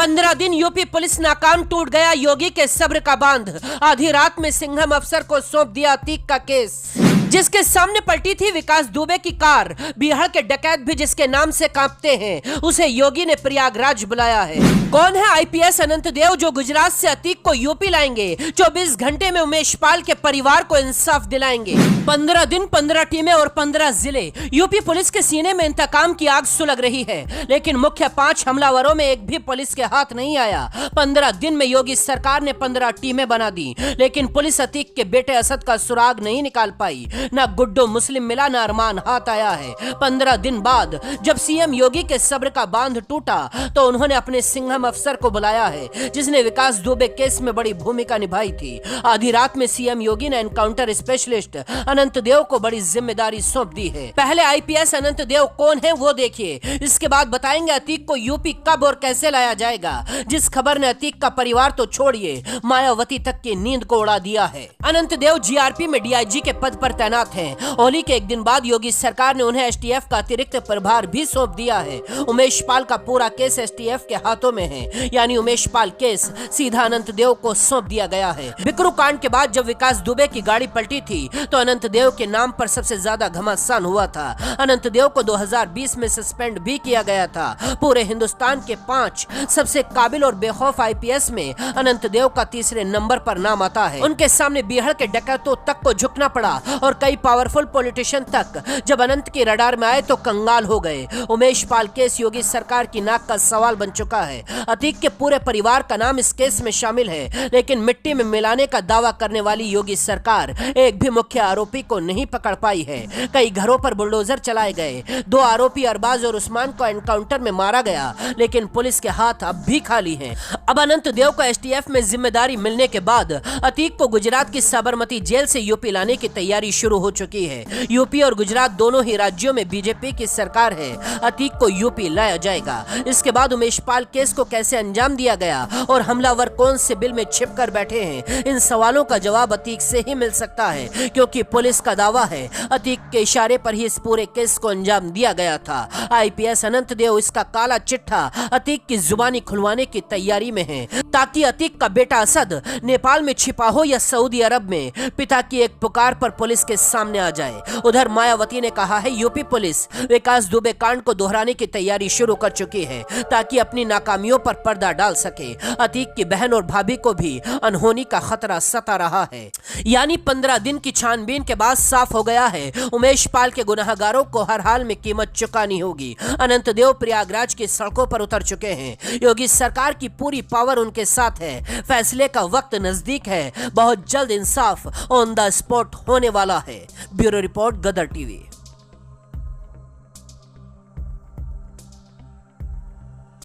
15 दिन UP police नाकाम, टूट गया योगी के सब्र का बांध। आधी रात में सिंघम अफसर को सौंप दिया अतीक का केस, जिसके सामने पलटी थी विकास दुबे की कार। बिहार के डकैत भी जिसके नाम से कांपते हैं, उसे योगी ने प्रयागराज बुलाया है। कौन है आईपीएस अनंत देव जो गुजरात से अतीक को यूपी लाएंगे? 24 घंटे में उमेश पाल के परिवार को इंसाफ दिलाएंगे। 15 दिन, 15 टीमें और 15 जिले। यूपी पुलिस के सीने में इंतकाम की आग सुलग रही है, लेकिन मुख्य 5 हमलावरों में एक भी पुलिस के हाथ नहीं आया। 15 दिन में योगी सरकार ने 15 टीमें बना दी, लेकिन पुलिस अतीक के बेटे असद का सुराग नहीं निकाल पाई। ना गुड्डो मुस्लिम मिला, ना अरमान हाथ आया है। 15 दिन बाद जब सीएम योगी के सब्र का बांध टूटा, तो उन्होंने अपने सिंघम अफसर को बुलाया है, जिसने विकास दुबे केस में बड़ी भूमिका निभाई थी। आधी रात में सीएम योगी ने एनकाउंटर स्पेशलिस्ट अनंत देव को बड़ी जिम्मेदारी सौंप दी है। पहले आईपीएस अनंत देव कौन है वो देखिए, इसके बाद बताएंगे अतीक को यूपी कब और कैसे लाया जाएगा, जिस खबर ने अतीक का परिवार तो छोड़िए, मायावती तक की नींद को उड़ा दिया है। अनंत देव जीआरपी में डीआईजी के पद पर तैनात हैं। होली के एक दिन बाद योगी सरकार ने उन्हें एसटीएफ का अतिरिक्त प्रभार भी सौंप दिया है। उमेश पाल का पूरा केस एसटीएफ के हाथों में है, यानी उमेश पाल केस सीधा अनंत देव को सौंप दिया गया है। बिकरू कांड के बाद जब विकास दुबे की गाड़ी पलटी थी, तो अनंत देव के नाम पर सबसे ज्यादा घमासान हुआ था। अनंत देव को 2020 में सस्पेंड भी किया गया था। पूरे हिंदुस्तान के 5 सबसे काबिल और बेखौफ आईपीएस में अनंत देव का तीसरे नंबर पर नाम आता है। उनके सामने बिहार के डकैतों तक को झुकना पड़ा और कई पावरफुल पॉलिटिशियन तक जब अनंत के रडार में आए तो कंगाल हो गए। उमेश पाल केस योगी सरकार की नाक का सवाल बन चुका है। अतीक के पूरे परिवार का नाम इस केस में शामिल है, लेकिन मिट्टी में मिलाने का दावा करने वाली योगी सरकार एक भी मुख्य आरोपी को नहीं पकड़ पाई है। कई घरों पर बुलडोजर चलाए गए। 2 आरोपी अरबाज और उस्मान को एनकाउंटर में मारा गया, लेकिन पुलिस के हाथ अब भी खाली हैं। अब अनंत देव को एसटीएफ में जिम्मेदारी मिलने के बाद अतीक को गुजरात की साबरमती जेल से यूपी लाने की तैयारी शुरू हो चुकी है। यूपी और गुजरात दोनों ही राज्यों में बीजेपी की सरकार है। अतीक को यूपी लाया जाएगा। इसके बाद उमेश पाल केस को कैसे अंजाम दिया गया और हमलावर कौन से बिल में छिपकर बैठे हैं, इन सवालों का जवाब अतीक से ही मिल सकता है, क्योंकि पुलिस का दावा है अतीक के इशारे पर ही इस पूरे केस को अंजाम दिया गया था। आईपीएस अनंत देव इसका काला चिट्ठा अतीक की जुबानी खुलवाने की तैयारी में है, ताकि अतीक का बेटा असद नेपाल में छिपा हो या सऊदी अरब में, पिता की एक पुकार पर पुलिस के सामने आ जाए। उधर मायावती ने कहा है यूपी पुलिस विकास दुबे कांड को दोहराने की तैयारी शुरू कर चुकी है, ताकि अपनी नाकामियों पर पर्दा डाल सके। अतीक की बहन और भाभी को भी अनहोनी का खतरा सता रहा है। यानी 15 दिन की छानबीन के बाद साफ हो गया है, उमेश पाल के गुनाहगारों को हर हाल में कीमत चुकानी होगी। अनंत देव प्रयागराज की सड़कों पर उतर चुके हैं। योगी सरकार की पूरी पावर उनके साथ है। फैसले का वक्त नजदीक है। बहुत जल्द इंसाफ ऑन द स्पॉट होने वाला है। ब्यूरो रिपोर्ट, गदर टीवी।